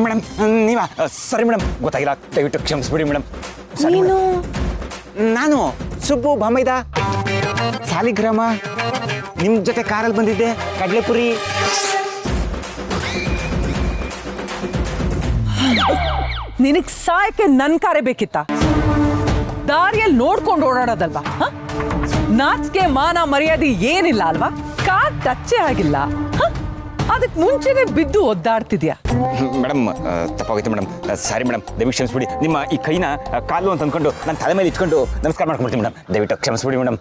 Madam ನೀವ ಸರಿ madam ಗೊತ್ತಾಗಿಲ್ಲ ದಯವಿಟ್ಟು ಕ್ಷಮಿಸ್ಬಿಡಿ ಮೇಡಮ್. ನೀನು ನಾನು ಸುಬ್ಬು ಬಾಮೈದ ಸಾಲಿಗ್ರಾಮ ನಿಮ್ಮ ಜೊತೆ ಕಾರಲ್ಲಿ ಬಂದಿದ್ದೆ ಕಡ್ಲೆಪುರಿ. ನಿನಗ್ ಸಾಯಕ್ಕೆ ನನ್ ಕಾರೇ ಬೇಕಿತ್ತ? ದಾರಿಯಲ್ಲಿ ನೋಡ್ಕೊಂಡು ಓಡಾಡೋದಲ್ವಾ? ನಾಚಿಕೆ ಮಾನ ಮರ್ಯಾದೆ ಏನಿಲ್ಲ ಅಲ್ವಾ? ಕಾರ್ ಟಚ್ಚೇ ಆಗಿಲ್ಲ, ಅದಕ್ಕೆ ಮುಂಚೆನೆ ಬಿದ್ದು ಒದ್ದಾಡ್ತಿದ್ಯಾ. ಮೇಡಮ್ ತಪ್ಪಾಗೋಯ್ತು ಮೇಡಮ್, ಸಾರಿ ಮೇಡಮ್, ದಯವಿಟ್ಟು ಕ್ಷಮಿಸ್ಬಿಡಿ. ನಿಮ್ಮ ಈ ಕೈನ ಕಾಲು ಅಂತ ಅಂದ್ಕೊಂಡು ನಾನು ತಲೆ ಮೇಲೆ ಇಟ್ಕೊಂಡು ನಮಸ್ಕಾರ ಮಾಡ್ಕೊಡ್ತೀನಿ ಮೇಡಮ್, ದಯವಿಟ್ಟು ಕ್ಷಮಿಸ್ಬಿಡಿ ಮೇಡಮ್.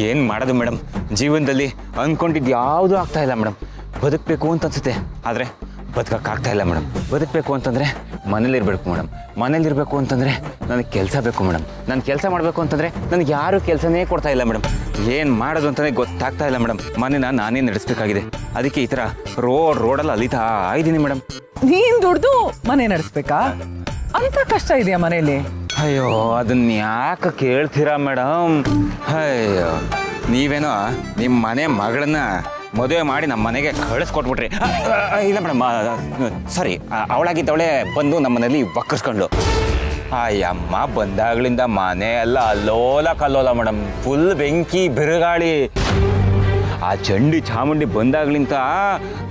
ಏನು ಮಾಡೋದು ಮೇಡಮ್, ಜೀವನದಲ್ಲಿ ಅಂದ್ಕೊಂಡಿದ್ದು ಯಾವುದೂ ಆಗ್ತಾ ಇಲ್ಲ ಮೇಡಮ್. ಬದುಕಬೇಕು ಅಂತ ಅನ್ಸುತ್ತೆ, ಆದರೆ ಬದುಕೋಕ್ಕಾಗ್ತಾ ಇಲ್ಲ ಮೇಡಮ್. ಬದುಕಬೇಕು ಅಂತಂದರೆ ಮನೇಲಿರಬೇಕು ಮೇಡಮ್, ಮನೇಲಿರಬೇಕು ಅಂತಂದರೆ ನನಗೆ ಕೆಲಸ ಬೇಕು ಮೇಡಮ್. ನಾನು ಕೆಲಸ ಮಾಡಬೇಕು ಅಂತಂದರೆ ನನಗೆ ಯಾರೂ ಕೆಲಸನೇ ಕೊಡ್ತಾ ಇಲ್ಲ ಮೇಡಮ್. ಏನು ಮಾಡೋದು ಅಂತಲೇ ಗೊತ್ತಾಗ್ತಾ ಇಲ್ಲ ಮೇಡಮ್. ಮನೇನ ನಾನೇ ನಡೆಸಬೇಕಾಗಿದೆ, ಅದಕ್ಕೆ ಈ ಥರ ರೋಡಲ್ಲಿ ಅಲಿತಾ ಇದ್ದೀನಿ ಮೇಡಮ್. ನೀನ್ ದುಡ್ದು ಮನೆ ನಡೆಸ್ಬೇಕಾ? ಅಂತ ಕಷ್ಟ ಇದೆಯಾ ಮನೇಲಿ? ಅಯ್ಯೋ ಅದನ್ನ ಯಾಕೆ ಕೇಳ್ತೀರಾ ಮೇಡಮ್? ಅಯ್ಯೋ ನೀವೇನೋ ನಿಮ್ಮ ಮನೆ ಮಗಳನ್ನ ಮದುವೆ ಮಾಡಿ ನಮ್ಮ ಮನೆಗೆ ಕಳಿಸ್ಕೊಟ್ಬಿಟ್ರಿ. ಇಲ್ಲ ಮೇಡಮ್, ಸಾರಿ, ಅವಳಾಗಿದ್ದವಳೆ ಬಂದು ನಮ್ಮ ಮನೇಲಿ ವಕ್ಕರ್ಸ್ಕೊಂಡ್ಳು. ಅಯ್ಯಮ್ಮ ಬಂದಾಗ್ಲಿಂದ ಮನೆ ಎಲ್ಲ ಅಲ್ಲೋಲ ಕಲ್ಲೋಲ ಮೇಡಮ್, ಫುಲ್ ಬೆಂಕಿ ಬಿರುಗಾಳಿ. ಆ ಚಂಡಿ ಚಾಮುಂಡಿ ಬಂದಾಗ್ಲಿಂತ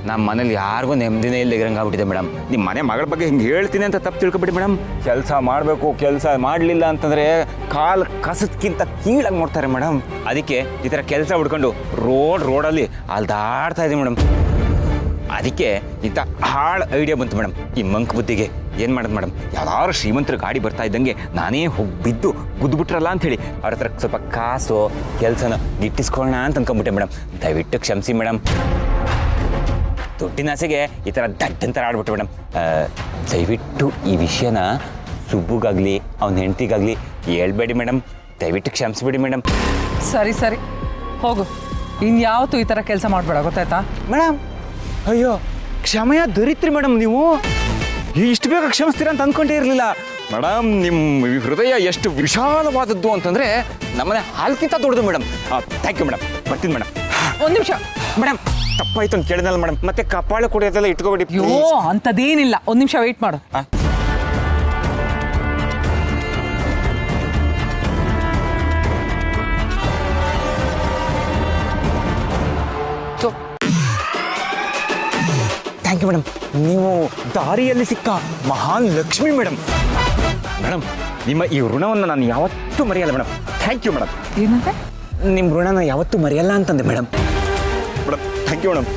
ನಮ್ಮ ಮನೇಲಿ ಯಾರಿಗೂ ನೆಮ್ಮದಿನೇ ಇಲ್ಲದಂಗಾಗ್ಬಿಟ್ಟಿದೆ ಮೇಡಮ್. ನಿಮ್ಮ ಮನೆ ಮಗಳ ಬಗ್ಗೆ ಹಿಂಗೆ ಹೇಳ್ತೀನಿ ಅಂತ ತಪ್ಪು ತಿಳ್ಕೊಬಿಡಿ ಮೇಡಮ್. ಕೆಲಸ ಮಾಡಬೇಕು, ಕೆಲಸ ಮಾಡಲಿಲ್ಲ ಅಂತಂದರೆ ಕಾಲು ಕಸದ್ಕಿಂತ ಕೀಳಾಗಿ ನೋಡ್ತಾರೆ ಮೇಡಮ್. ಅದಕ್ಕೆ ಈ ಥರ ಕೆಲಸ ಹುಡ್ಕೊಂಡು ರೋಡಲ್ಲಿ ಅಲ್ದಾಡ್ತಾ ಇದ್ದೀವಿ ಮೇಡಮ್. ಅದಕ್ಕೆ ಇಂಥ ಹಾಳು ಐಡಿಯಾ ಬಂತು ಮೇಡಮ್ ಈ ಮಂಕ್ ಬುದ್ಧಿಗೆ. ಏನು ಮಾಡೋದು ಮೇಡಮ್, ಯಾವ್ದಾದ್ರು ಶ್ರೀಮಂತರ ಗಾಡಿ ಬರ್ತಾ ಇದ್ದಂಗೆ ನಾನೇ ಹೋಗಿ ಬಿದ್ದು ಗುದ್ದುಬಿಟ್ರಲ್ಲ ಅಂಥೇಳಿ ಅವ್ರ ಹತ್ರ ಸ್ವಲ್ಪ ಕಾಸು ಕೆಲಸನ ಗಿಟ್ಟಿಸ್ಕೊಳ್ಳೋಣ ಅಂತ ಅನ್ಕೊಂಬಿಟ್ಟೆ ಮೇಡಮ್. ದಯವಿಟ್ಟು ಕ್ಷಮಿಸಿ ಮೇಡಮ್. ದುಡ್ಡಿನ ಆಸೆಗೆ ಈ ಥರ ದಡ್ಡಂತರ ಆಡ್ಬಿಟ್ಟು ಮೇಡಮ್. ದಯವಿಟ್ಟು ಈ ವಿಷಯನ ಸುಬ್ಬುಗಾಗಲಿ ಅವನ ಹೆಂಡತಿಗಾಗಲಿ ಹೇಳ್ಬೇಡಿ ಮೇಡಮ್, ದಯವಿಟ್ಟು ಕ್ಷಮಿಸ್ಬಿಡಿ ಮೇಡಮ್. ಸರಿ ಸರಿ ಹೋಗು, ಇನ್ಯಾವತ್ತೂ ಈ ಥರ ಕೆಲಸ ಮಾಡಬೇಡ, ಗೊತ್ತಾಯ್ತಾ ಮೇಡಮ್? ಅಯ್ಯೋ ಕ್ಷಮೆಯ ದೊರಿತ್ರಿ ಮೇಡಮ್ ನೀವು. ಇಷ್ಟು ಬೇಗ ಕ್ಷಮಿಸ್ತೀರ ಅಂತ ಅಂದ್ಕೊಂಡೇ ಇರಲಿಲ್ಲ ಮೇಡಮ್. ನಿಮ್ಮ ಹೃದಯ ಎಷ್ಟು ವಿಶಾಲವಾದದ್ದು ಅಂತಂದರೆ ನಮ್ಮನೆ ಹಾಲ್ಕಿಂತ ದೊಡ್ಡದು ಮೇಡಮ್. ಥ್ಯಾಂಕ್ ಯು ಮೇಡಮ್, ಬರ್ತೀನಿ ಮೇಡಮ್. ಒಂದು ನಿಮಿಷ ಮೇಡಮ್, ತಪ್ಪಾಯ್ತು ಅಂತ ಕೇಳಿದ್ನಲ್ಲ ಮೇಡಮ್, ಮತ್ತೆ ಕಪಾಳ ಕುಡಿಯೋದೆಲ್ಲ ಇಟ್ಕೊಬೇಡಿ. ಅಯ್ಯೋ ಅಂಥದ್ದೇನಿಲ್ಲ, ಒಂದು ನಿಮಿಷ ವೆಯ್ಟ್ ಮಾಡು. ಥ್ಯಾಂಕ್ ಯು ಮೇಡಮ್, ನೀವು ದಾರಿಯಲ್ಲಿ ಸಿಕ್ಕ ಮಹಾನ್ ಲಕ್ಷ್ಮಿ ಮೇಡಮ್. ಮೇಡಮ್ ನಿಮ್ಮ ಈ ಋಣವನ್ನು ನಾನು ಯಾವತ್ತೂ ಮರೆಯಲ್ಲ ಮೇಡಮ್. Thank you madam. ಏನಂತೆ? ನಿಮ್ಮ ಋಣನ ಯಾವತ್ತೂ ಮರೆಯಲ್ಲ ಅಂತಂದೆ madam. Madam thank you madam.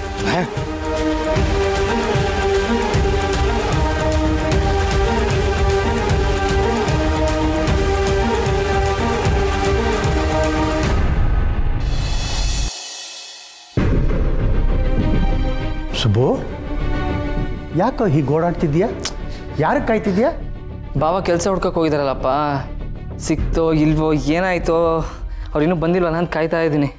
Subbu, ಯಾಕೋ ಹೀಗೆ ಓಡಾಡ್ತಿದ್ಯಾ? ಯಾರಿಗೆ ಕಾಯ್ತಿದ್ಯಾ? ಬಾವ ಕೆಲಸ ಹುಡ್ಕಕ್ಕೆ ಹೋಗಿದಾರಲ್ಲಪ್ಪ, ಸಿಕ್ತೋ ಇಲ್ವೋ ಏನಾಯ್ತೋ ಅವ್ರಿನ್ನೂ ಬಂದಿಲ್ವ ನಾನು ಕಾಯ್ತಾ ಇದ್ದೀನಿ.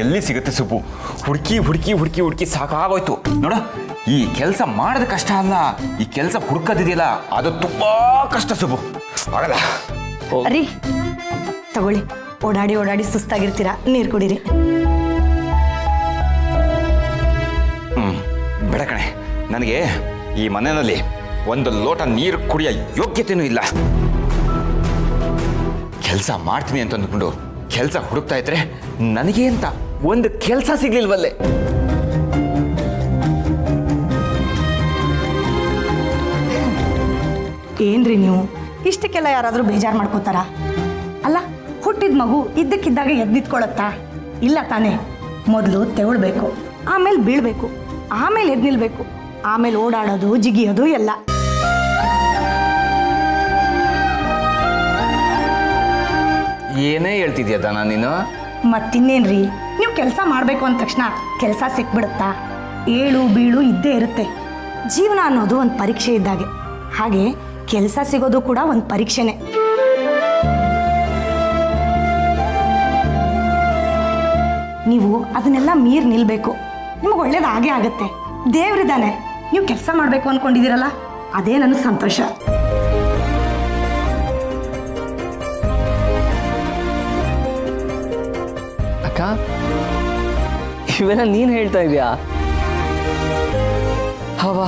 ಎಲ್ಲಿ ಸಿಗುತ್ತೆ ಸುಬ್ಬು? ಹುಡುಕಿ ಹುಡುಕಿ ಹುಡುಕಿ ಹುಡುಕಿ ಸಾಕಾಗೋಯ್ತು ನೋಡ. ಈ ಕೆಲಸ ಮಾಡೋದು ಕಷ್ಟ ಅಲ್ಲ, ಈ ಕೆಲಸ ಹುಡ್ಕೋದಿದೆಯಲ್ಲ ಅದು ತುಂಬಾ ಕಷ್ಟ ಸುಬ್ಬು. ಆಗಲ್ಲ. ರೀ ತಗೊಳ್ಳಿ, ಓಡಾಡಿ ಓಡಾಡಿ ಸುಸ್ತಾಗಿರ್ತೀರಾ, ನೀರು ಕುಡೀರಿ. ಬೇಡ ಕಣೆ, ನನಗೆ ಈ ಮನೆಯಲ್ಲಿ ಒಂದು ಲೋಟ ನೀರು ಕುಡಿಯೋ ಯೋಗ್ಯತೆಯೂ ಇಲ್ಲ. ಕೆಲಸ ಮಾಡ್ತೀನಿ ಅಂತ ಅಂದ್ಕೊಂಡು ಕೆಲಸ ಹುಡುಕ್ತಾ ಇದ್ರೆ ನನಗೆ ಅಂತ ಒಂದು ಕೆಲಸ ಸಿಗ್ಲಿಲ್ವಲ್ಲೇ. ಏನ್ರಿ ನೀವು ಇಷ್ಟಕ್ಕೆಲ್ಲ ಯಾರಾದರೂ ಬೇಜಾರು ಮಾಡ್ಕೋತಾರ? ಅಲ್ಲ, ಹುಟ್ಟಿದ ಮಗು ಇದ್ದಕ್ಕಿದ್ದಾಗ ಎದ್ದು ನಿಂತ್ಕೊಳತ್ತಾ? ಇಲ್ಲ ತಾನೇ. ಮೊದಲು ತೆವಳ್ಬೇಕು, ಆಮೇಲೆ ಬೀಳ್ಬೇಕು, ಆಮೇಲೆ ಎದ್ದು ನಿಲ್ಬೇಕು, ಆಮೇಲೆ ಓಡಾಡೋದು ಜಿಗಿಯೋದು ಎಲ್ಲ. ಏನೇ ಹೇಳ್ತಿದ್ಯಾ ದಾನ ನೀನು? ಮತ್ತಿನ್ನೇನ್ರಿ, ನೀವು ಕೆಲಸ ಮಾಡಬೇಕು ಅಂದ ತಕ್ಷಣ ಕೆಲಸ ಸಿಕ್ಬಿಡುತ್ತಾ? ಏಳು ಬೀಳು ಇದ್ದೇ ಇರುತ್ತೆ. ಜೀವನ ಅನ್ನೋದು ಒಂದು ಪರೀಕ್ಷೆ ಇದ್ದಾಗೆ, ಹಾಗೆ ಕೆಲಸ ಸಿಗೋದು ಕೂಡ ಒಂದು ಪರೀಕ್ಷೆನೇ. ನೀವು ಅದನ್ನೆಲ್ಲ ಮೀರಿ ನಿಲ್ಬೇಕು. ನಿಮಗೆ ಒಳ್ಳೇದು ಹಾಗೆ ಆಗುತ್ತೆ. ದೇವ್ರಿದ್ದಾನೆ, ನೀವು ಕೆಲಸ ಮಾಡಬೇಕು ಅಂದ್ಕೊಂಡಿದ್ದೀರಲ್ಲ, ಅದೇ ನನಗೆ ಸಂತೋಷ. ಇವೆಲ್ಲ ನೀನು ಹೇಳ್ತಾ ಇದೀಯಾ? ಹವಾ,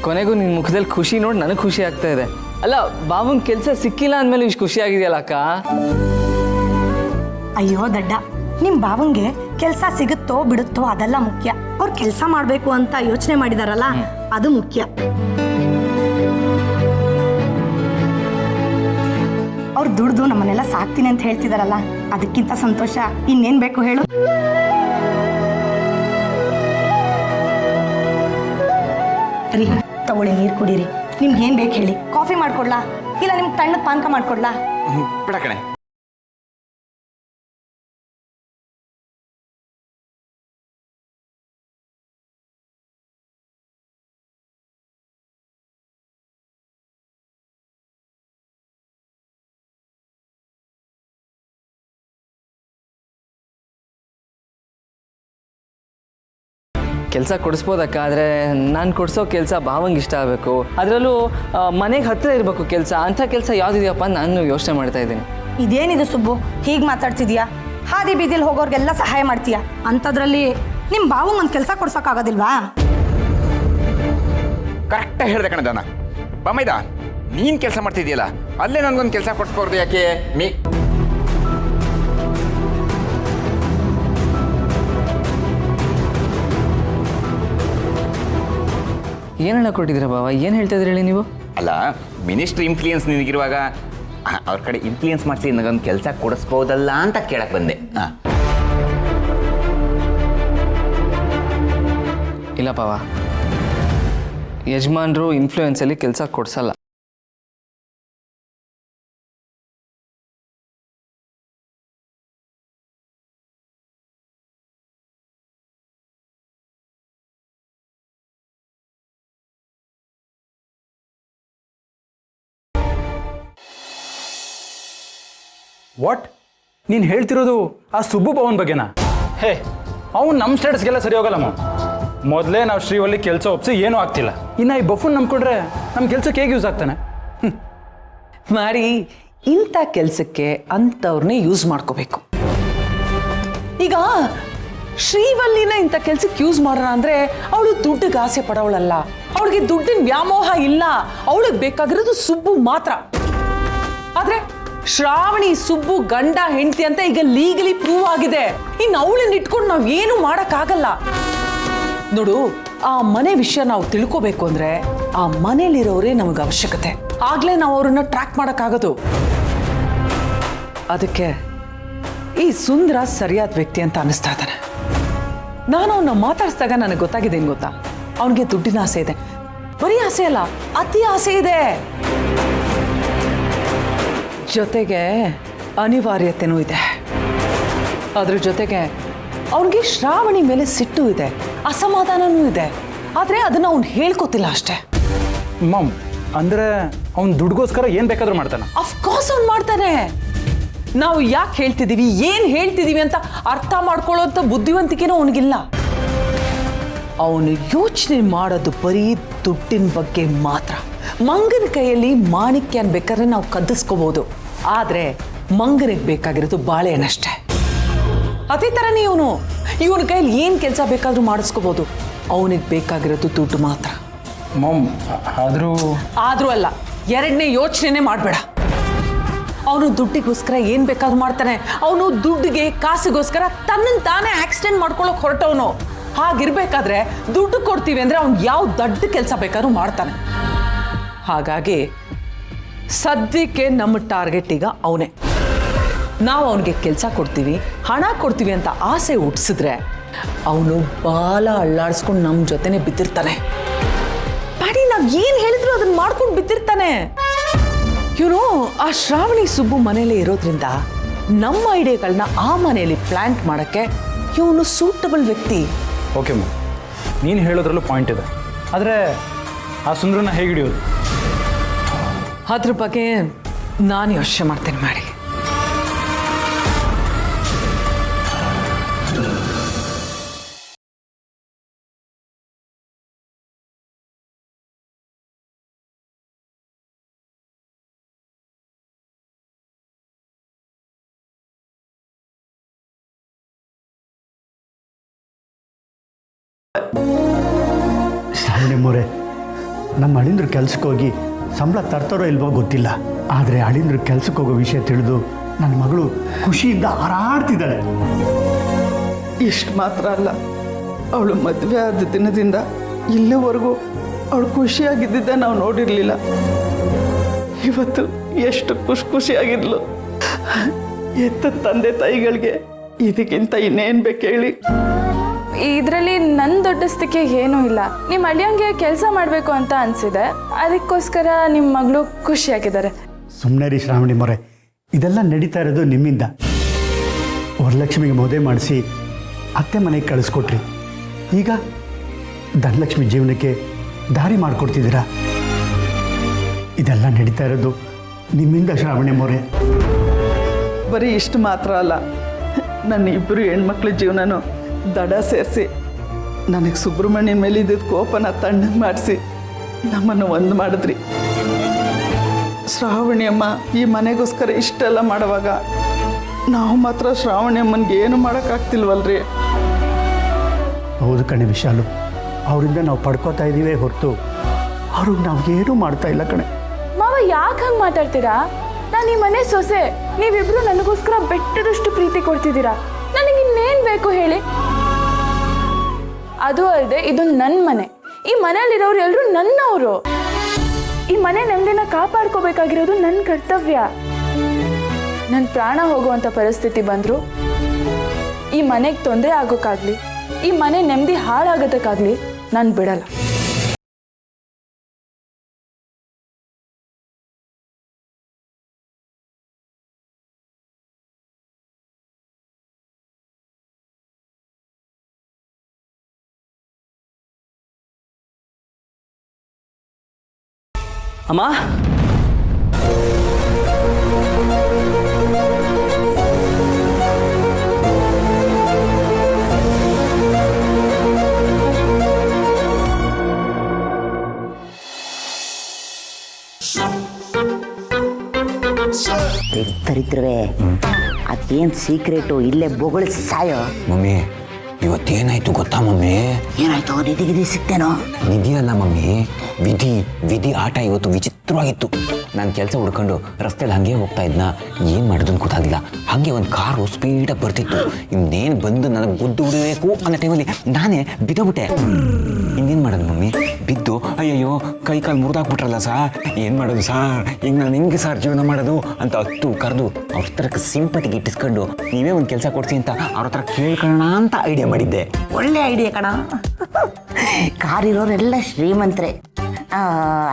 ಕೊನೆಗೂ ನಿನ್ನ ಮುಖದಲ್ಲಿ ಖುಷಿ ನೋಡಿ ನನಗೆ ಖುಷಿ ಆಗ್ತಾ ಇದೆ. ಅಲ್ಲ, ಬಾಬುನ್ ಕೆಲಸ ಸಿಕ್ಕಿಲ್ಲ ಅಂದಮೇಲೆ ಇಷ್ಟು ಖುಷಿ ಆಗಿದೆಯಲ್ಲ ಅಕ್ಕ? ಅಯ್ಯೋ ದಡ್ಡ, ನಿಮ್ಮ ಬಾವಂಗೆ ಕೆಲಸ ಸಿಗುತ್ತೋ ಬಿಡುತ್ತೋ ಅದೆಲ್ಲ ಮುಖ್ಯ. ಅವ್ರು ಕೆಲಸ ಮಾಡಬೇಕು ಅಂತ ಯೋಚನೆ ಮಾಡಿದಾರಲ್ಲ, ಅದು ಮುಖ್ಯ. ಅವ್ರು ದುಡ್ದು ನಮ್ಮನ್ನೆಲ್ಲ ಸಾಕ್ತೀನಿ ಅಂತ ಹೇಳ್ತಿದಾರಲ್ಲ, ಅದಕ್ಕಿಂತ ಸಂತೋಷ ಇನ್ನೇನ್ ಬೇಕು ಹೇಳು? ರೀ, ತಗೊಳ್ಳಿ, ನೀರು ಕುಡೀರಿ. ನಿಮ್ಗೆ ಏನ್ ಬೇಕು ಹೇಳಿ, ಕಾಫಿ ಮಾಡ್ಕೊಡ್ಲಾ ಇಲ್ಲ ನಿಮ್ಗೆ ತಣ್ಣಗೆ ಪಾನಕ ಮಾಡ್ಕೊಡ್ಲಾ? ಬಿಡ ಕಣೆ. ಕೆಲಸ ಕೊಡಿಸ್ಬೋದಕ್ಕ, ಆದರೆ ನಾನು ಕೊಡಿಸೋ ಕೆಲಸ ಭಾವಂಗೆ ಇಷ್ಟ ಆಗಬೇಕು. ಅದರಲ್ಲೂ ಮನೆಗೆ ಹತ್ತಿರ ಇರಬೇಕು ಕೆಲಸ. ಅಂಥ ಕೆಲಸ ಯಾವುದಿದೆಯಪ್ಪ ನಾನು ಯೋಚನೆ ಮಾಡ್ತಾ ಇದ್ದೀನಿ. ಇದೇನಿದು ಸುಬ್ಬು, ಹೀಗೆ ಮಾತಾಡ್ತಿದ್ಯಾ? ಹಾದಿ ಬೀದಿಲಿ ಹೋಗೋರ್ಗೆಲ್ಲ ಸಹಾಯ ಮಾಡ್ತೀಯಾ, ಅಂಥದ್ರಲ್ಲಿ ನಿಮ್ಮ ಬಾವು ಒಂದು ಕೆಲಸ ಕೊಡ್ಸೋಕ್ಕಾಗೋದಿಲ್ವಾ? ಕರೆಕ್ಟಾಗಿ ಹೇಳ್ದೆ ಕಣ ದಾನ. ಬಮ್ಮೈದ, ನೀನು ಕೆಲಸ ಮಾಡ್ತಿದ್ಯಲ್ಲ, ಅಲ್ಲೇ ನನಗೊಂದು ಕೆಲಸ ಕೊಡ್ಸ್ಬಾರ್ದು ಯಾಕೆ? ಏನು ಹೇಳ್ಕೊಟ್ಟಿದ್ದೀರಾ ಬಾವ? ಏನು ಹೇಳ್ತಾ ಇದ್ರಿ ಹೇಳಿ ನೀವು? ಅಲ್ಲ, ಮಿನಿಸ್ಟ್ರ್ ಇನ್ಫ್ಲೂಯೆನ್ಸ್ ನಿನಗಿರುವಾಗ ಅವ್ರ ಕಡೆ ಇನ್ಫ್ಲೂಯೆನ್ಸ್ ಮಾಡಿಸಿ ನನಗೊಂದು ಕೆಲಸ ಕೊಡಿಸ್ಬೋದಲ್ಲ ಅಂತ ಕೇಳಕ್ಕೆ ಬಂದೆ. ಹಾಂ, ಇಲ್ಲ ಬಾವ, ಯಜಮಾನ್ರು ಇನ್ಫ್ಲೂಯೆನ್ಸಲ್ಲಿ ಕೆಲಸ ಕೊಡಿಸಲ್ಲ. ವಾಟ್? ನೀನು ಹೇಳ್ತಿರೋದು ಆ ಸುಬ್ಬು ಭವನ್ ಬಗ್ಗೆನಾ? ಹೇ, ಅವ್ನು ನಮ್ಮ ಸ್ಟೇಟಸ್ಗೆಲ್ಲ ಸರಿ ಹೋಗಲ್ಲಮ್ಮ. ಮೊದಲೇ ನಾವು ಶ್ರೀವಲ್ಲಿ ಕೆಲಸ ಒಪ್ಪಿಸಿ ಏನೂ ಆಗ್ತಿಲ್ಲ, ಇನ್ನು ಈ ಬಫನ್ ನಂಬ್ಕೊಂಡ್ರೆ ನಮ್ಮ ಕೆಲಸಕ್ಕೆ ಹೇಗೆ ಯೂಸ್ ಆಗ್ತಾನೆ? ಮಾಡಿ ಇಂಥ ಕೆಲಸಕ್ಕೆ ಅಂಥವ್ರನ್ನೇ ಯೂಸ್ ಮಾಡ್ಕೋಬೇಕು. ಈಗ ಶ್ರೀವಲ್ಲಿನ ಇಂಥ ಕೆಲ್ಸಕ್ಕೆ ಯೂಸ್ ಮಾಡೋಣ ಅಂದರೆ ಅವಳು ದುಡ್ಡಿಗೆ ಆಸೆ ಪಡೋಳಲ್ಲ, ಅವಳಿಗೆ ದುಡ್ಡಿನ ವ್ಯಾಮೋಹ ಇಲ್ಲ. ಅವಳಿಗೆ ಬೇಕಾಗಿರೋದು ಸುಬ್ಬು ಮಾತ್ರ. ಆದರೆ ಶ್ರಾವಣಿ ಸುಬ್ಬು ಗಂಡ ಹೆಂಡತಿ ಅಂತ ಈಗ ಲೀಗಲಿ ಪ್ರೂವ್ ಆಗಿದೆ. ಇನ್ನು ಅವಳನ್ನ ಇಟ್ಕೊಂಡು ನಾವು ಏನು ಮಾಡೋಕ್ಕಾಗಲ್ಲ. ನೋಡು, ಆ ಮನೆ ವಿಷಯ ನಾವು ತಿಳ್ಕೋಬೇಕು ಅಂದ್ರೆ ಆ ಮನೇಲಿರೋರೇ ನಮಗೆ ಅವಶ್ಯಕತೆ. ಆಗ್ಲೇ ನಾವು ಅವ್ರನ್ನ ಟ್ರ್ಯಾಕ್ ಮಾಡೋಕ್ಕಾಗೋದು. ಅದಕ್ಕೆ ಈ ಸುಂದರ ಸರಿಯಾದ ವ್ಯಕ್ತಿ ಅಂತ ಅನಿಸ್ತಾ ಇದ್ದಾನೆ. ನಾನು ಅವನ್ನ ಮಾತಾಡಿಸಿದಾಗ ನನಗೆ ಗೊತ್ತಾಗಿದೆ. ಏನು ಗೊತ್ತಾ? ಅವನಿಗೆ ದುಡ್ಡಿನ ಆಸೆ ಇದೆ. ಬರೀ ಆಸೆ ಅಲ್ಲ, ಅತಿ ಆಸೆ ಇದೆ. ಜೊತೆಗೆ ಅನಿವಾರ್ಯತೆನೂ ಇದೆ. ಅದ್ರ ಜೊತೆಗೆ ಅವನಿಗೆ ಶ್ರಾವಣಿ ಮೇಲೆ ಸಿಟ್ಟು ಇದೆ, ಅಸಮಾಧಾನನೂ ಇದೆ. ಆದರೆ ಅದನ್ನು ಅವ್ನು ಹೇಳ್ಕೊತಿಲ್ಲ ಅಷ್ಟೇ. ಮಮ್, ಅಂದರೆ ಅವ್ನು ದುಡ್ಗೋಸ್ಕರ ಏನು ಬೇಕಾದರೂ ಮಾಡ್ತಾನೆ. ಅಫ್ಕೋರ್ಸ್ ಅವ್ನು ಮಾಡ್ತಾನೆ. ನಾವು ಯಾಕೆ ಹೇಳ್ತಿದ್ದೀವಿ, ಏನು ಹೇಳ್ತಿದ್ದೀವಿ ಅಂತ ಅರ್ಥ ಮಾಡ್ಕೊಳ್ಳೋಂಥ ಬುದ್ಧಿವಂತಿಕೆನೂ ಅವನಿಗಿಲ್ಲ. ಅವನು ಯೋಚನೆ ಮಾಡೋದು ಬರೀ ದುಡ್ಡಿನ ಬಗ್ಗೆ ಮಾತ್ರ. ಮಂಗನ ಕೈಯಲ್ಲಿ ಮಾಣಿಕ್ಯನ್ ಬೇಕಾದ್ರೆ ನಾವು ಕದ್ದಿಸ್ಕೋಬಹುದು, ಆದರೆ ಮಂಗನಿಗೆ ಬೇಕಾಗಿರೋದು ಬಾಳೆಹಣ್ಣಷ್ಟೇ. ಅದೇ ಥರನೇ ಇವನ ಕೈಯಲ್ಲಿ ಏನು ಕೆಲಸ ಬೇಕಾದರೂ ಮಾಡಿಸ್ಕೋಬಹುದು, ಅವನಿಗೆ ಬೇಕಾಗಿರೋದು ದುಡ್ಡು ಮಾತ್ರ. ಮಮ್, ಆದರೂ ಅಲ್ಲ, ಎರಡನೇ ಯೋಚನೆ ಮಾಡಬೇಡ. ಅವನು ದುಡ್ಡಿಗೋಸ್ಕರ ಏನು ಬೇಕಾದ್ರೂ ಮಾಡ್ತಾನೆ. ಅವನು ದುಡ್ಡಿಗೆ ಕಾಸಿಗೋಸ್ಕರ ತನ್ನನ್ನು ತಾನೇ ಆಕ್ಸಿಡೆಂಟ್ ಮಾಡ್ಕೊಳ್ಳೋಕೆ ಹೊರಟವನು. ಹಾಗಿರ್ಬೇಕಾದ್ರೆ ದುಡ್ಡು ಕೊಡ್ತೀವಿ ಅಂದರೆ ಅವ್ನು ಯಾವ ದೊಡ್ಡ ಕೆಲಸ ಬೇಕಾದ್ರೂ ಮಾಡ್ತಾನೆ. ಹಾಗಾಗಿ ಸದ್ಯಕ್ಕೆ ನಮ್ಮ ಟಾರ್ಗೆಟ್ ಈಗ ಅವನೇ. ನಾವು ಅವನಿಗೆ ಕೆಲಸ ಕೊಡ್ತೀವಿ, ಹಣ ಕೊಡ್ತೀವಿ ಅಂತ ಆಸೆ ಹುಟ್ಟಿಸಿದ್ರೆ ಅವನು ಬಾಲ ಅಳ್ಳಾಡಿಸ್ಕೊಂಡು ನಮ್ಮ ಜೊತೆನೆ ಬಿದ್ದಿರ್ತಾನೆ. ಬಾಡಿ ನಾವು ಏನು ಹೇಳಿದ್ರು ಅದನ್ನ ಮಾಡ್ಕೊಂಡು ಬಿದ್ದಿರ್ತಾನೆ. ಇವನು ಆ ಶ್ರಾವಣಿ ಸುಬ್ಬು ಮನೆಯಲ್ಲೇ ಇರೋದ್ರಿಂದ ನಮ್ಮ ಐಡಿಯಾಗಳನ್ನ ಆ ಮನೆಯಲ್ಲಿ ಪ್ಲಾಂಟ್ ಮಾಡೋಕ್ಕೆ ಇವನು ಸೂಟಬಲ್ ವ್ಯಕ್ತಿ. ಓಕೆ ಮ್ಯಾಮ್, ನೀನು ಹೇಳೋದ್ರಲ್ಲೂ ಪಾಯಿಂಟ್ ಇದೆ. ಆದರೆ ಆ ಸುಂದರನ ಹೇಗೆ ಹಿಡಿಯೋದು? ಅದ್ರ ಬಗ್ಗೆ ನಾನು ಯೋಚನೆ ಮಾಡ್ತೇನೆ ಮಾಡಿ. ಶ್ರಾವಣಿ ಮೂರೆ, ನಮ್ಮ ಅಳಿಂದ್ರು ಕೆಲ್ಸಕ್ಕೆ ಹೋಗಿ ಸಂಬಳ ತರ್ತಾರೋ ಇಲ್ವೋ ಗೊತ್ತಿಲ್ಲ, ಆದರೆ ಅಳಿಂದ್ರು ಕೆಲ್ಸಕ್ಕೆ ಹೋಗೋ ವಿಷಯ ತಿಳಿದು ನನ್ನ ಮಗಳು ಖುಷಿಯಿಂದ ಹಾರಾಡ್ತಿದ್ದಾಳೆ. ಇಷ್ಟು ಮಾತ್ರ ಅಲ್ಲ, ಅವಳು ಮದುವೆ ಆದ ದಿನದಿಂದ ಇಲ್ಲಿವರೆಗೂ ಅವಳು ಖುಷಿಯಾಗಿದ್ದಿದ್ದೆ ನಾವು ನೋಡಿರಲಿಲ್ಲ. ಇವತ್ತು ಎಷ್ಟು ಖುಷಿಯಾಗಿದ್ಲು. ಎತ್ತ ತಂದೆ ತಾಯಿಗಳಿಗೆ ಇದಕ್ಕಿಂತ ಇನ್ನೇನು ಬೇಕು ಹೇಳಿ? ಇದರಲ್ಲಿ ನನ್ನ ದೊಡ್ಡಸ್ತಿಕೆ ಏನೂ ಇಲ್ಲ. ನಿಮ್ಮ ಅಳಿಯಂಗೆ ಕೆಲಸ ಮಾಡಬೇಕು ಅಂತ ಅನಿಸಿದೆ, ಅದಕ್ಕೋಸ್ಕರ ನಿಮ್ಮ ಮಗಳು ಖುಷಿಯಾಗಿದ್ದಾರೆ. ಸುಮ್ಮನೆ ರೀ ಶ್ರಾವಣಿ ಮೊರೆ, ಇದೆಲ್ಲ ನಡೀತಾ ಇರೋದು ನಿಮ್ಮಿಂದ. ವರಲಕ್ಷ್ಮಿಗೆ ಮದುವೆ ಮಾಡಿಸಿ ಅತ್ತೆ ಮನೆಗೆ ಕಳಿಸ್ಕೊಟ್ರಿ, ಈಗ ಧನಲಕ್ಷ್ಮಿ ಜೀವನಕ್ಕೆ ದಾರಿ ಮಾಡಿಕೊಡ್ತಿದ್ದೀರಾ. ಇದೆಲ್ಲ ನಡೀತಾ ಇರೋದು ನಿಮ್ಮಿಂದ ಶ್ರಾವಣಿ ಮೊರೆ. ಬರೀ ಇಷ್ಟು ಮಾತ್ರ ಅಲ್ಲ, ನನ್ನ ಇಬ್ಬರು ಹೆಣ್ಮಕ್ಳ ಜೀವನನೂ ದಡ ಸೇರಿಸಿ ನನಗೆ ಸುಬ್ರಹ್ಮಣ್ಯನ ಮೇಲೆ ಇದ್ದಿದ್ದ ಕೋಪನ ತಣ್ಣಗೆ ಮಾಡಿಸಿ ನಮ್ಮನ್ನು ಒಂದು ಮಾಡಿದ್ರಿ. ಶ್ರಾವಣಿ ಅಮ್ಮ ಈ ಮನೆಗೋಸ್ಕರ ಇಷ್ಟೆಲ್ಲ ಮಾಡುವಾಗ ನಾವು ಮಾತ್ರ ಶ್ರಾವಣಿ ಅಮ್ಮನಿಗೆ ಏನು ಮಾಡೋಕ್ಕಾಗ್ತಿಲ್ವಲ್ರಿ? ಹೌದು ಕಣೆ ವಿಶಾಲು, ಅವರಿಂದ ನಾವು ಪಡ್ಕೋತಾ ಇದ್ದೀವೇ ಹೊರತು ಅವ್ರಿಗೆ ನಾವು ಏನೂ ಮಾಡ್ತಾ ಇಲ್ಲ ಕಣೆ. ಮಾವ ಯಾಕೆ ಹಂಗೆ ಮಾತಾಡ್ತೀರಾ? ನಾನು ಈ ಮನೆ ಸೊಸೆ, ನೀವಿಬ್ರು ನನಗೋಸ್ಕರ ಬೆಟ್ಟದಷ್ಟು ಪ್ರೀತಿ ಕೊಡ್ತಿದ್ದೀರಾ. ನನಗೆ ಇನ್ನೇನು ಬೇಕು ಹೇಳಿ? ಅದು ಅಲ್ಲದೆ ಇದು ನನ್ನ ಮನೆ, ಈ ಮನೆಯಲ್ಲಿರೋರು ಎಲ್ಲರೂ ನನ್ನವರು. ಈ ಮನೆ ನೆಮ್ಮದಿನ ಕಾಪಾಡ್ಕೋಬೇಕಾಗಿರೋದು ನನ್ನ ಕರ್ತವ್ಯ. ನನ್ನ ಪ್ರಾಣ ಹೋಗುವಂಥ ಪರಿಸ್ಥಿತಿ ಬಂದರೂ ಈ ಮನೆಗೆ ತೊಂದರೆ ಆಗೋಕ್ಕಾಗಲಿ, ಈ ಮನೆ ನೆಮ್ಮದಿ ಹಾಳಾಗೋದಕ್ಕಾಗಲಿ ನಾನು ಬಿಡಲ್ಲ. ಅಮ್ಮ, ತರಿತ್ರವೇ ಅದೇನು ಸೀಕ್ರೆಟು ಇಲ್ಲೇ ಬೊಗಳಿಸಿ ಸಾಯೋ. ಮಮ್ಮಿ, ಇವತ್ತೇನಾಯ್ತು ಗೊತ್ತಾ ಮಮ್ಮಿ? ಏನಾಯ್ತು? ನಿಧಿಗಿದಿ ಸಿಕ್ತೇನೋ? ನಿಧಿ ಅಲ್ಲ ಮಮ್ಮಿ, ವಿಧಿ ಆಟ ಇವತ್ತು ವಿಚಿತ್ರವಾಗಿತ್ತು. ನಾನು ಕೆಲಸ ಹುಡ್ಕೊಂಡು ರಸ್ತೆಯಲ್ಲಿ ಹಾಗೆ ಹೋಗ್ತಾ ಇದ್ನ, ಏನು ಮಾಡೋದನ್ನು ಗೊತ್ತಾಗಿಲ್ಲ. ಹಾಗೆ ಒಂದು ಕಾರು ಸ್ಪೀಡಾಗಿ ಬರ್ತಿತ್ತು. ಇನ್ನೇನು ಬಂದು ನನಗೆ ಗುದ್ದು ಬಿಡಬೇಕು ಅನ್ನೋ ಟೈಮಲ್ಲಿ ನಾನೇ ಬಿದ್ದೋಗ್ಬಿಟ್ಟೆ. ಇನ್ನೇನು ಮಾಡೋದು ಮಮ್ಮಿ? ಬಿದ್ದು ಅಯ್ಯಯ್ಯೋ ಕೈ ಕಾಲು ಮುರಿದಾಕ್ಬಿಟ್ರಲ್ಲ ಸಾರ್, ಏನು ಮಾಡೋದು ಸಾರ್, ಈಗ ನಾನು ಹೆಂಗೆ ಸಾರ್ ಜೀವನ ಮಾಡೋದು ಅಂತ ಹತ್ತು ಕರೆದು ಅವ್ರ ಹತ್ರಕ್ಕೆ ಸಿಂಪತಿಗೆ ಇಟ್ಟಿಸ್ಕೊಂಡು ನೀವೇ ಒಂದು ಕೆಲಸ ಕೊಡ್ಸಿ ಅಂತ ಅವ್ರ ಹತ್ರ ಕೇಳ್ಕೊಳ್ಳೋಣ ಅಂತ ಐಡಿಯಾ ಮಾಡಿದ್ದೆ. ಒಳ್ಳೆ ಐಡಿಯಾ ಕಣ. ಕಾರಿರೋರೆಲ್ಲ ಶ್ರೀಮಂತರೆ,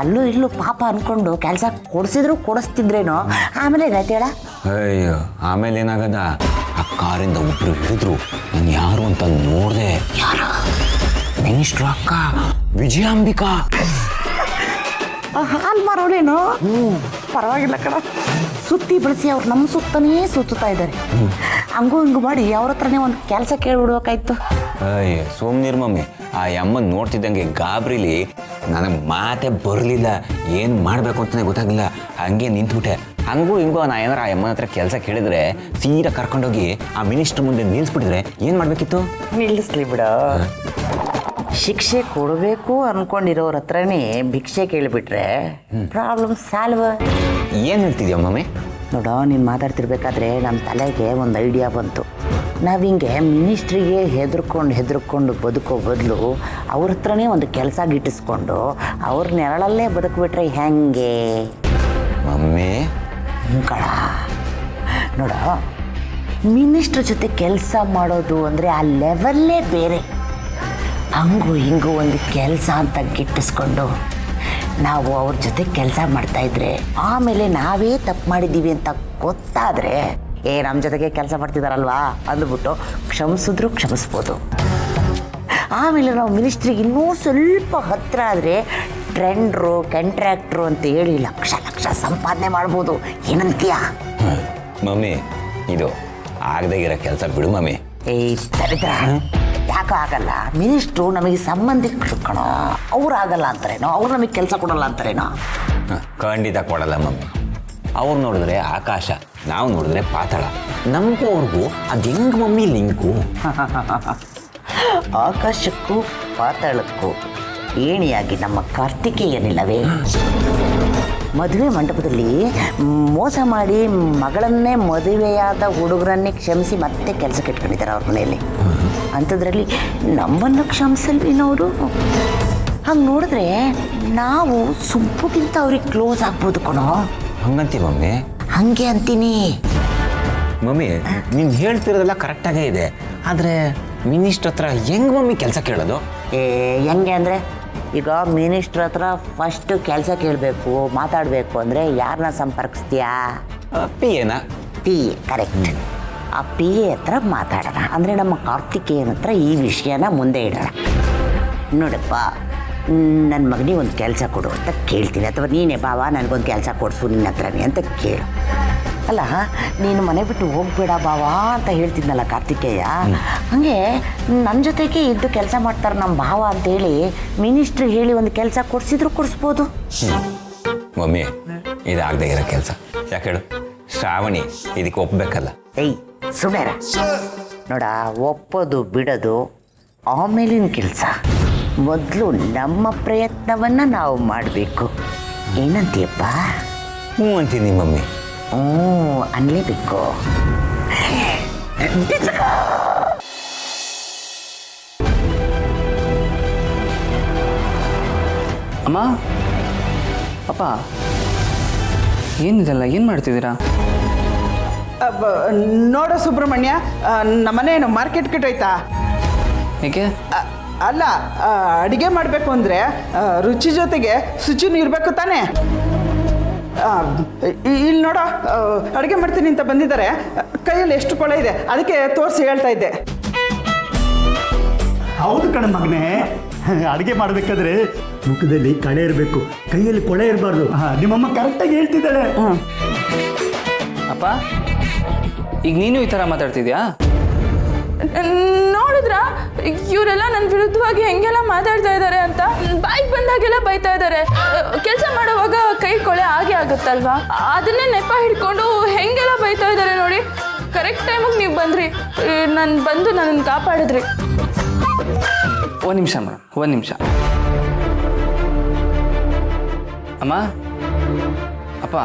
ಅಲ್ಲೂ ಇಲ್ಲೂ ಪಾಪ ಅನ್ಕೊಂಡು ಕೆಲಸ ಕೊಡಿಸಿದ್ರು ಕೊಡಿಸ್ತಿದ್ರೇನೋ. ಆಮೇಲೆ ಏನಾಯ್ತು ಹೇಳ? ಅಯ್ಯೋ, ಆಮೇಲೆ ಏನಾಗದ, ಆ ಕಾರಿಂದ ಒಬ್ರು ಹಿಡಿದ್ರು. ನಾನು ಯಾರು ಅಂತ ನೋಡಿದೆ. ಯಾರು? ಮಿನಿಸ್ಟ್ರು ಅಕ್ಕ ವಿಜಯಾಂಬಿಕಾ. ಹಾಲು ಮಾರೋಳೇನು? ಪರವಾಗಿಲ್ಲ ಕಣ. ಸುತ್ತಿ ಬಳಸಿ ಅವ್ರು ನಮ್ಮ ಸುತ್ತನೇ ಸುತ್ತಾ ಇದ್ದಾರೆ. ಹಂಗೂ ಹಿಂಗೂ ಮಾಡಿ ಅವ್ರ ಹತ್ರನೇ ಒಂದು ಕೆಲಸ ಕೇಳ್ಬಿಡ್ಬೇಕಾಯ್ತು. ಅಯ್ಯೋ ಸೋಮ್ನೀರ್ ಮಮ್ಮಿ, ಆ ಅಮ್ಮನ ನೋಡ್ತಿದ್ದಂಗೆ ಗಾಬರಿಲಿ ನನಗೆ ಮಾತೇ ಬರಲಿಲ್ಲ. ಏನು ಮಾಡಬೇಕು ಅಂತಲೇ ಗೊತ್ತಾಗಲಿಲ್ಲ. ಹಂಗೆ ನಿಂತ್ಬಿಟ್ಟೆ. ಹಂಗೂ ಹಿಂಗೂ ನಾ ಏನಾರ ಆ ಅಮ್ಮನ ಹತ್ರ ಕೆಲಸ ಕೇಳಿದ್ರೆ ಸೀದಾ ಕರ್ಕೊಂಡೋಗಿ ಆ ಮಿನಿಸ್ಟ್ರ್ ಮುಂದೆ ನಿಲ್ಲಿಸ್ಬಿಟ್ಟಿದ್ರೆ ಏನು ಮಾಡಬೇಕಿತ್ತು? ನಿಲ್ಲಿಸ್ಲಿ ಬಿಡ. ಶಿಕ್ಷೆ ಕೊಡಬೇಕು ಅನ್ಕೊಂಡಿರೋರ ಹತ್ರನೇ ಭಿಕ್ಷೆ ಕೇಳಿಬಿಟ್ರೆ ಪ್ರಾಬ್ಲಮ್ ಸಾಲ್ವ್. ಏನು ಹೇಳ್ತಿದ್ಯಾ ಮಮ್ಮಿ? ನೋಡೋ, ನೀನು ಮಾತಾಡ್ತಿರ್ಬೇಕಾದ್ರೆ ನಮ್ಮ ತಲೆಗೆ ಒಂದು ಐಡಿಯಾ ಬಂತು. ನಾವಿಂಗೆ ಮಿನಿಸ್ಟ್ರಿಗೆ ಹೆದರ್ಕೊಂಡು ಬದುಕೋ ಬದಲು ಅವ್ರ ಹತ್ರನೇ ಒಂದು ಕೆಲಸ ಗಿಟ್ಟಿಸ್ಕೊಂಡು ಅವ್ರ ನೆರಳಲ್ಲೇ ಬದುಕ್ಬಿಟ್ರೆ ಹೆಂಗೆ ಮಮ್ಮಿ? ಕಳ ನೋಡ, ಮಿನಿಸ್ಟ್ರ್ ಜೊತೆ ಕೆಲಸ ಮಾಡೋದು ಅಂದರೆ ಆ ಲೆವೆಲ್ಲೇ ಬೇರೆ. ಹಂಗೂ ಹಿಂಗೂ ಒಂದು ಕೆಲಸ ಅಂತ ಗಿಟ್ಟಿಸ್ಕೊಂಡು ನಾವು ಅವ್ರ ಜೊತೆ ಕೆಲಸ ಮಾಡ್ತಾಯಿದ್ರೆ ಆಮೇಲೆ ನಾವೇ ತಪ್ಪು ಮಾಡಿದ್ದೀವಿ ಅಂತ ಗೊತ್ತಾದರೆ ನಮ್ಮ ಜೊತೆಗೆ ಕೆಲಸ ಮಾಡ್ತಿದ್ದಾರಲ್ವಾ ಅಂದ್ಬಿಟ್ಟು ಕ್ಷಮಿಸಿದ್ರು ಕ್ಷಮಿಸ್ಬೋದು. ಆಮೇಲೆ ನಾವು ಮಿನಿಸ್ಟ್ರಿಗೆ ಇನ್ನೂ ಸ್ವಲ್ಪ ಹತ್ತಿರ ಆದರೆ ಟ್ರೆಂಡ್ರು ಕಾಂಟ್ರಾಕ್ಟ್ರು ಅಂತ ಹೇಳಿ ಲಕ್ಷ ಸಂಪಾದನೆ ಮಾಡ್ಬೋದು. ಏನಂತೀಯ ಮಮ್ಮಿ? ಇದು ಆಗದಾಗಿರೋ ಕೆಲಸ ಬಿಡು ಮಮ್ಮಿ. ದರಿದ್ರ, ಯಾಕೆ ಆಗಲ್ಲ? ಮಿನಿಸ್ಟ್ರು ನಮಗೆ ಸಂಬಂಧಿಕರು ಕಣೋ, ಅವ್ರು ಆಗಲ್ಲ ಅಂತಾರೇನೋ, ಅವ್ರು ನಮಗೆ ಕೆಲಸ ಕೊಡಲ್ಲ ಅಂತಾರೇನೋ? ಖಂಡಿತ ಕೊಡಲ್ಲ ಮಮ್ಮಿ. ಅವ್ರು ನೋಡಿದ್ರೆ ಆಕಾಶ, ನಾವು ನೋಡಿದ್ರೆ ಪಾತಾಳ. ನಮಗೂ ಅವ್ರಿಗೂ ಅದು ಹೆಂಗೆ ಮಮ್ಮಿ ಲಿಂಕು? ಆಕಾಶಕ್ಕೂ ಪಾತಾಳಕ್ಕೂ ಏಣಿಯಾಗಿ ನಮ್ಮ ಕಾರ್ತಿಕೇಯನಿಲ್ಲವೇ? ಮದುವೆ ಮಂಟಪದಲ್ಲಿ ಮೋಸ ಮಾಡಿ ಮಗಳನ್ನೇ ಮದುವೆಯಾದ ಹುಡುಗರನ್ನೇ ಕ್ಷಮಿಸಿ ಮತ್ತೆ ಕೆಲಸಕ್ಕೆ ಇಟ್ಕೊಂಡಿದ್ದಾರೆ ಅವ್ರ ಮನೆಯಲ್ಲಿ. ಅಂಥದ್ರಲ್ಲಿ ನಮ್ಮನ್ನು ಕ್ಷಮಿಸಲ್ವೇನವರು? ಹಂಗೆ ನೋಡಿದ್ರೆ ನಾವು ಸುಬ್ಬುಗಿಂತ ಅವ್ರಿಗೆ ಕ್ಲೋಸ್ ಆಗ್ಬೋದು ಕಣೋ. ಹಂಗಂತಿ ಮಮ್ಮಿ? ಹಂಗೆ ಅಂತೀನಿ ಮಮ್ಮಿ, ನೀನು ಹೇಳ್ತಿರೋದೆಲ್ಲ ಕರೆಕ್ಟಾಗೇ ಇದೆ. ಆದರೆ ಮಿನಿಸ್ಟ್ರ್ ಹತ್ರ ಹೆಂಗೆ ಮಮ್ಮಿ ಕೆಲಸ ಕೇಳೋದು? ಹೆಂಗೆ ಅಂದರೆ, ಈಗ ಮಿನಿಸ್ಟ್ರ್ ಹತ್ರ ಫಸ್ಟು ಕೆಲಸ ಕೇಳಬೇಕು, ಮಾತಾಡಬೇಕು ಅಂದರೆ ಯಾರನ್ನ ಸಂಪರ್ಕಿಸ್ತೀಯಾ? ಪಿ ಎನ? P A, correct. ಆ ಪಿ ಎ ಹತ್ರ ಮಾತಾಡೋಣ. ಅಂದರೆ ನಮ್ಮ ಕಾರ್ತಿಕೇಯನ ಹತ್ರ ಈ ವಿಷಯನ ಮುಂದೆ ಇಡೋಣ. ನೋಡಪ್ಪ, ನನ್ನ ಮಗನಿಗೆ ಒಂದು ಕೆಲಸ ಕೊಡು ಅಂತ ಕೇಳ್ತೀನಿ, ಅಥವಾ ನೀನೇ ಬಾವ ನನಗೊಂದು ಕೆಲಸ ಕೊಡಿಸು ನಿನ್ನ ಹತ್ರನೇ ಅಂತ ಕೇಳು. ಅಲ್ಲ, ನೀನು ಮನೆ ಬಿಟ್ಟು ಹೋಗ್ಬೇಡ ಬಾವ ಅಂತ ಹೇಳ್ತಿದ್ನಲ್ಲ ಕಾರ್ತಿಕೇಯ, ಹಾಗೆ ನನ್ನ ಜೊತೆಗೆ ಇದ್ದು ಕೆಲಸ ಮಾಡ್ತಾರೆ ನಮ್ಮ ಭಾವ ಅಂತೇಳಿ ಮಿನಿಸ್ಟ್ರಿಗೆ ಹೇಳಿ ಒಂದು ಕೆಲಸ ಕೊಡಿಸಿದ್ರು ಕೊಡಿಸ್ಬೋದು. ಮಮ್ಮಿ, ಇದಾಗದೇ ಇರೋ ಕೆಲಸ. ಯಾಕೆ ಹೇಳು? ಶ್ರಾವಣಿ ಇದಕ್ಕೆ ಒಪ್ಪಬೇಕಲ್ಲ. ಏಯ್ ಸುಮೇರ, ನೋಡ, ಒಪ್ಪೋದು ಬಿಡೋದು ಆಮೇಲಿನ ಕೆಲಸ. ಮೊದಲು ನಮ್ಮ ಪ್ರಯತ್ನವನ್ನು ನಾವು ಮಾಡಬೇಕು. ಏನಂತೀಯಪ್ಪ? ಹ್ಞೂ ಅಂತೀನಿ ಮಮ್ಮಿ. ಅನ್ಲೇಬೇಕು. ಅಮ್ಮ, ಅಪ್ಪ, ಏನಿದೆಲ್ಲ? ಏನು ಮಾಡ್ತಿದ್ದೀರಾ? ನೋಡು ಸುಬ್ರಹ್ಮಣ್ಯ, ನಮ್ಮನೇನು ಮಾರ್ಕೆಟ್ ಕೆಟ್ಟೋಯ್ತಾ? ಏಕೆ? ಅಲ್ಲ, ಅಡುಗೆ ಮಾಡಬೇಕು ಅಂದರೆ ರುಚಿ ಜೊತೆಗೆ ಶುಚಿನೂ ಇರಬೇಕು ತಾನೇ. ಇಲ್ಲಿ ನೋಡೋ, ಅಡುಗೆ ಮಾಡ್ತೀನಿ ಅಂತ ಬಂದಿದ್ದಾರೆ, ಕೈಯಲ್ಲಿ ಎಷ್ಟು ಕೊಳೆ ಇದೆ, ಅದಕ್ಕೆ ತೋರಿಸಿ ಹೇಳ್ತಾ ಇದ್ದೆ. ಹೌದು ಕಣ ಮಗನೇ, ಅಡುಗೆ ಮಾಡಬೇಕಾದ್ರೆ ಮುಖದಲ್ಲಿ ಕಳೆ ಇರಬೇಕು, ಕೈಯಲ್ಲಿ ಕೊಳೆ ಇರಬಾರ್ದು. ನಿಮ್ಮಮ್ಮ ಕರೆಕ್ಟಾಗಿ ಹೇಳ್ತಿದ್ದಾಳೆ. ಅಪ್ಪ, ಈಗ ನೀನು ಈ ಥರ ಮಾತಾಡ್ತಿದ್ಯಾ? ನೋಡಿದ್ರ ಇವರೆಲ್ಲ ನನ್ನ ವಿರುದ್ಧವಾಗಿ ಹೆಂಗೆಲ್ಲ ಮಾತಾಡ್ತಾ ಇದ್ದಾರೆ ಅಂತ. ಬಾಯಿಗೆ ಬಂದಾಗೆಲ್ಲ ಬೈತಾ ಇದ್ದಾರೆ. ಕೆಲಸ ಮಾಡುವಾಗ ಕೈ ಕೊಳೆ ಆಗೇ ಆಗುತ್ತಲ್ವಾ, ಅದನ್ನೇ ನೆಪ ಹಿಡ್ಕೊಂಡು ಹೆಂಗೆಲ್ಲ ಬೈತಾ ಇದ್ದಾರೆ ನೋಡಿ. ಕರೆಕ್ಟ್ ಟೈಮಿಗೆ ನೀವು ಬಂದ್ರಿ, ನಾನು ಬಂದು ನನ್ನನ್ನು ಕಾಪಾಡಿದ್ರಿ. ಒಂದು ನಿಮಿಷ ಮೇಡಮ್, ಒಂದು ನಿಮಿಷ. ಅಮ್ಮ, ಅಪ್ಪ,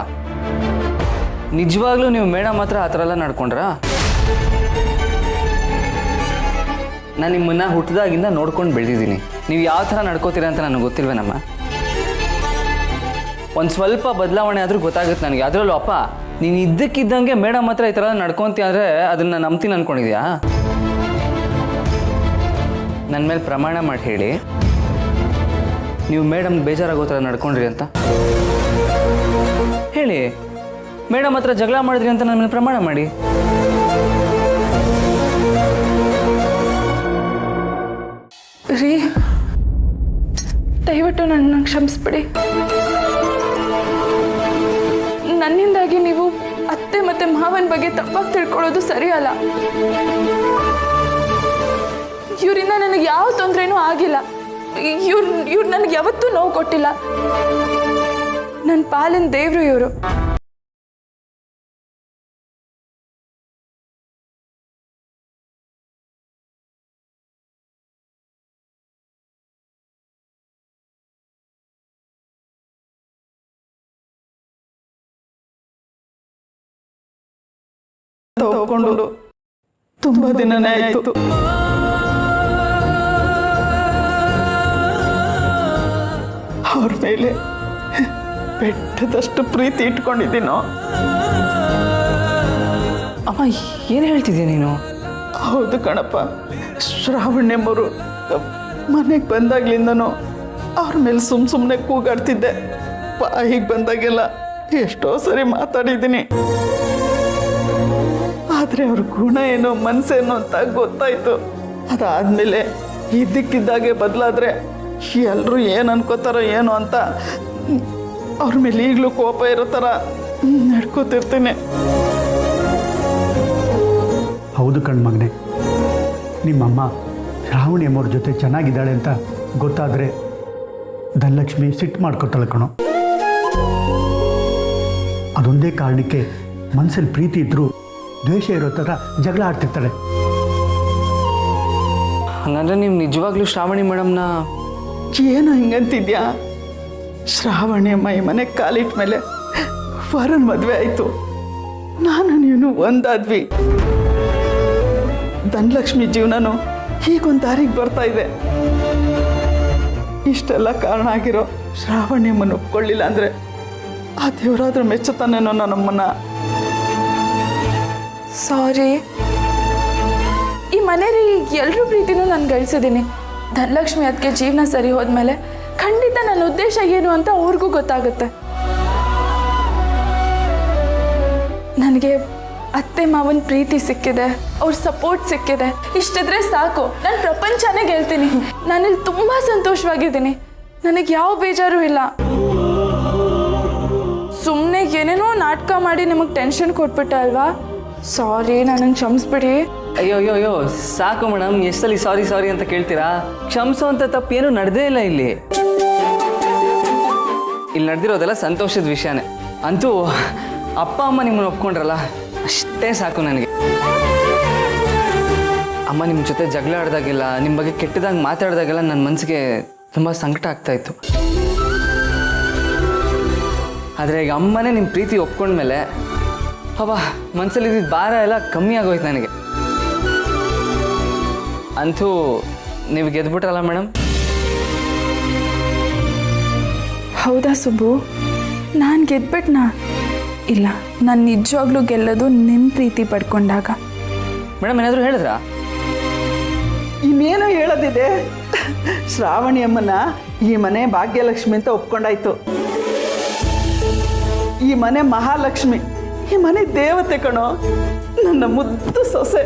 ನಿಜವಾಗ್ಲೂ ನೀವು ಮೇಡಮ್ ಹತ್ರ ಆ ಥರ ಎಲ್ಲ ನಡ್ಕೊಂಡ್ರಾ? ನಾನು ನಿಮ್ಮನ್ನು ಹುಟ್ಟಿದಾಗಿಂದ ನೋಡ್ಕೊಂಡು ಬೆಳೆದಿದ್ದೀನಿ. ನೀವು ಯಾವ ಥರ ನಡ್ಕೋತೀರಾ ಅಂತ ನನಗೆ ಗೊತ್ತಿಲ್ವೇನಮ್ಮ? ಒಂದು ಸ್ವಲ್ಪ ಬದಲಾವಣೆ ಆದರೂ ಗೊತ್ತಾಗುತ್ತೆ ನನಗೆ. ಅದರಲ್ಲೂ ಅಪ್ಪ, ನೀನು ಇದ್ದಕ್ಕಿದ್ದಂಗೆ ಮೇಡಮ್ ಹತ್ರ ಈ ಥರ ನಡ್ಕೊತೀಯ ಅಂದರೆ ಅದನ್ನು ನಂಬ್ತೀನಿ ಅಂದ್ಕೊಂಡಿದ್ಯಾ? ನನ್ನ ಮೇಲೆ ಪ್ರಮಾಣ ಮಾಡಿ ಹೇಳಿ, ನೀವು ಮೇಡಮ್ ಬೇಜಾರಾಗೋ ಥರ ನಡ್ಕೊಂಡ್ರಿ ಅಂತ ಹೇಳಿ. ಮೇಡಮ್ ಹತ್ರ ಜಗಳ ಮಾಡಿದ್ರಿ ಅಂತ ನನ್ನ ಮೇಲೆ ಪ್ರಮಾಣ ಮಾಡಿ. ರೀ, ದಯವಿಟ್ಟು ನನ್ನ ಕ್ಷಮಿಸ್ಬಿಡಿ. ನನ್ನಿಂದಾಗಿ ನೀವು ಅತ್ತೆ ಮತ್ತೆ ಮಾವನ ಬಗ್ಗೆ ತಪ್ಪಾಗಿ ತಿಳ್ಕೊಳ್ಳೋದು ಸರಿಯಲ್ಲ. ಇವರಿಂದ ನನಗೆ ಯಾವ ತೊಂದರೆನೂ ಆಗಿಲ್ಲ. ಇವ್ರು ನನಗೆ ಯಾವತ್ತೂ ನೋವು ಕೊಟ್ಟಿಲ್ಲ. ನನ್ನ ಪಾಲಿನ ದೇವರು ಇವರು. ತಗೊಂಡು ತುಂಬ ದಿನನೇ ಆಯಿತು. ಅವ್ರ ಮೇಲೆ ಬೆಟ್ಟದಷ್ಟು ಪ್ರೀತಿ ಇಟ್ಕೊಂಡಿದ್ದೀನೋ. ಅಮ್ಮ, ಏನು ಹೇಳ್ತಿದ್ಯಾ ನೀನು? ಹೌದು ಕಣಪ್ಪ, ಶ್ರಾವಣ್ಯಮ್ಮರು ಮನೆಗೆ ಬಂದಾಗ್ಲಿಂದನೂ ಅವ್ರ ಮೇಲೆ ಸುಮ್ಮನೆ ಕೂಗಾಡ್ತಿದ್ದೆ. ಬಾಯಿಗೆ ಬಂದಾಗೆಲ್ಲ ಎಷ್ಟೋ ಸರಿ ಮಾತಾಡಿದ್ದೀನಿ. ಆದರೆ ಅವ್ರ ಗುಣ ಏನೋ ಮನಸ್ಸೇನೋ ಅಂತ ಗೊತ್ತಾಯಿತು. ಅದಾದಮೇಲೆ ಇದ್ದಕ್ಕಿದ್ದಾಗೆ ಬದಲಾದರೆ ಎಲ್ಲರೂ ಏನು ಅನ್ಕೋತಾರೋ ಏನೋ ಅಂತ ಅವ್ರ ಮೇಲೆ ಈಗಲೂ ಕೋಪ ಇರೋ ಥರ ನಡ್ಕೋತಿರ್ತೀನಿ. ಹೌದು ಕಣ್ಮಗನೆ, ನಿಮ್ಮಮ್ಮ ಶ್ರಾವಣಿ ಅಮ್ಮವ್ರ ಜೊತೆ ಚೆನ್ನಾಗಿದ್ದಾಳೆ ಅಂತ ಗೊತ್ತಾದರೆ ಧನಲಕ್ಷ್ಮಿ ಸಿಟ್ಟು ಮಾಡ್ಕೊತಾಳೆ ಕಣೋ. ಅದೊಂದೇ ಕಾರಣಕ್ಕೆ ಮನಸ್ಸಲ್ಲಿ ಪ್ರೀತಿ ಇದ್ದರೂ ದ್ವೇಷ ಇರೋ ಥರ ಜಗಳ ಆಡ್ತಿರ್ತಾಳೆ. ಹಂಗಂದ್ರೆ ನೀವು ನಿಜವಾಗ್ಲೂ ಶ್ರಾವಣಿ ಮೇಡಮ್ನ ಏನೋ ಹಿಂಗಂತಿದ್ಯಾ? ಶ್ರಾವಣಿ ಅಮ್ಮ ಈ ಮನೆಗೆ ಕಾಲಿಟ್ಟ ಮೇಲೆ ವರನ್ ಮದುವೆ ಆಯಿತು. ನಾನು ನೀನು ಒಂದಾದ್ವಿ. ಧನಲಕ್ಷ್ಮಿ ಜೀವನನು ಹೀಗೊಂದು ದಾರಿಗೆ ಬರ್ತಾ ಇದೆ. ಇಷ್ಟೆಲ್ಲ ಕಾರಣ ಆಗಿರೋ ಶ್ರಾವಣಿ ಅಮ್ಮನ ಒಪ್ಕೊಳ್ಳಿಲ್ಲ ಅಂದರೆ ಆ ದೇವರಾದ್ರೂ ಮೆಚ್ಚುತ್ತಾನೇನೋ ನಮ್ಮನ್ನ. ಸಾರಿ. ಈ ಮನೇಲಿ ಎಲ್ಲರೂ ಪ್ರೀತಿನೂ ನಾನು ಗಳಿಸಿದ್ದೀನಿ. ಧನಲಕ್ಷ್ಮಿ ಅದಕ್ಕೆ ಜೀವನ ಸರಿ ಹೋದ್ಮೇಲೆ ಖಂಡಿತ ನನ್ನ ಉದ್ದೇಶ ಏನು ಅಂತ ಅವ್ರಿಗೂ ಗೊತ್ತಾಗುತ್ತೆ. ನನಗೆ ಅತ್ತೆ ಮಾವನ ಪ್ರೀತಿ ಸಿಕ್ಕಿದೆ, ಅವ್ರ ಸಪೋರ್ಟ್ ಸಿಕ್ಕಿದೆ. ಇಷ್ಟಿದ್ರೆ ಸಾಕು, ನಾನು ಪ್ರಪಂಚನೇ ಗೆಲ್ತೀನಿ. ನಾನಿಲ್ಲಿ ತುಂಬ ಸಂತೋಷವಾಗಿದ್ದೀನಿ. ನನಗೆ ಯಾವ ಬೇಜಾರು ಇಲ್ಲ. ಸುಮ್ಮನೆ ಏನೇನೋ ನಾಟಕ ಮಾಡಿ ನಿಮಗೆ ಟೆನ್ಷನ್ ಕೊಟ್ಬಿಟ್ಟ ಅಲ್ವಾ? ಸಾರಿ, ನನ್ನನ್ನು ಕ್ಷಮಿಸ್ಬಿಡಿ. ಅಯ್ಯೋ ಅಯ್ಯೋ ಅಯ್ಯೋ ಸಾಕು ಮೇಡಮ್, ಎಷ್ಟಲ್ಲಿ ಸಾರಿ ಸಾರಿ ಅಂತ ಕೇಳ್ತೀರಾ? ಕ್ಷಮಿಸೋ ಅಂತ ತಪ್ಪೇನು ನಡೆದೇ ಇಲ್ಲ ಇಲ್ಲಿ ನಡೆದಿರೋದೆಲ್ಲ ಸಂತೋಷದ ವಿಷಯನೇ. ಅಂತೂ ಅಪ್ಪ ಅಮ್ಮ ನಿಮ್ಮನ್ನು ಒಪ್ಕೊಂಡ್ರಲ್ಲ, ಅಷ್ಟೇ ಸಾಕು ನನಗೆ. ಅಮ್ಮ ನಿಮ್ಮ ಜೊತೆ ಜಗಳ ಆಡ್ದಾಗೆಲ್ಲ, ನಿಮ್ಮ ಬಗ್ಗೆ ಕೆಟ್ಟದಾಗಿ ಮಾತಾಡ್ದಾಗೆಲ್ಲ ನನ್ನ ಮನಸ್ಸಿಗೆ ತುಂಬ ಸಂಕಟ ಆಗ್ತಾಯಿತ್ತು. ಆದರೆ ಈಗ ಅಮ್ಮನೇ ನಿಮ್ಮ ಪ್ರೀತಿ ಒಪ್ಕೊಂಡ್ಮೇಲೆ ಅವ ಮನಸ್ಸಲ್ಲಿ ಇದ್ದಿದ್ದ ಭಾರ ಎಲ್ಲ ಕಮ್ಮಿ ಆಗೋಯ್ತು ನನಗೆ. ಅಂತೂ ನೀವು ಗೆದ್ಬಿಟ್ರಲ್ಲ ಮೇಡಮ್. ಹೌದಾ ಸುಬ್ಬು? ನಾನು ಗೆದ್ಬಿಟ್ನಾ? ಇಲ್ಲ, ನಾನು ನಿಜವಾಗ್ಲೂ ಗೆಲ್ಲೋದು ನಿಮ್ಮ ಪ್ರೀತಿ ಪಡ್ಕೊಂಡಾಗ. ಮೇಡಮ್ ಏನಾದರೂ ಹೇಳಿದ್ರಾ? ಇನ್ನೇನೋ ಹೇಳೋದಿದೆ. ಶ್ರಾವಣಿ ಅಮ್ಮನ ಈ ಮನೆ ಭಾಗ್ಯಲಕ್ಷ್ಮಿ ಅಂತ ಒಪ್ಕೊಂಡಾಯ್ತು. ಈ ಮನೆ ಮಹಾಲಕ್ಷ್ಮಿ, ಈ ಮನೆ ದೇವತೆ ಕಣೋ, ನನ್ನ ಮುದ್ದು ಸೊಸೆ.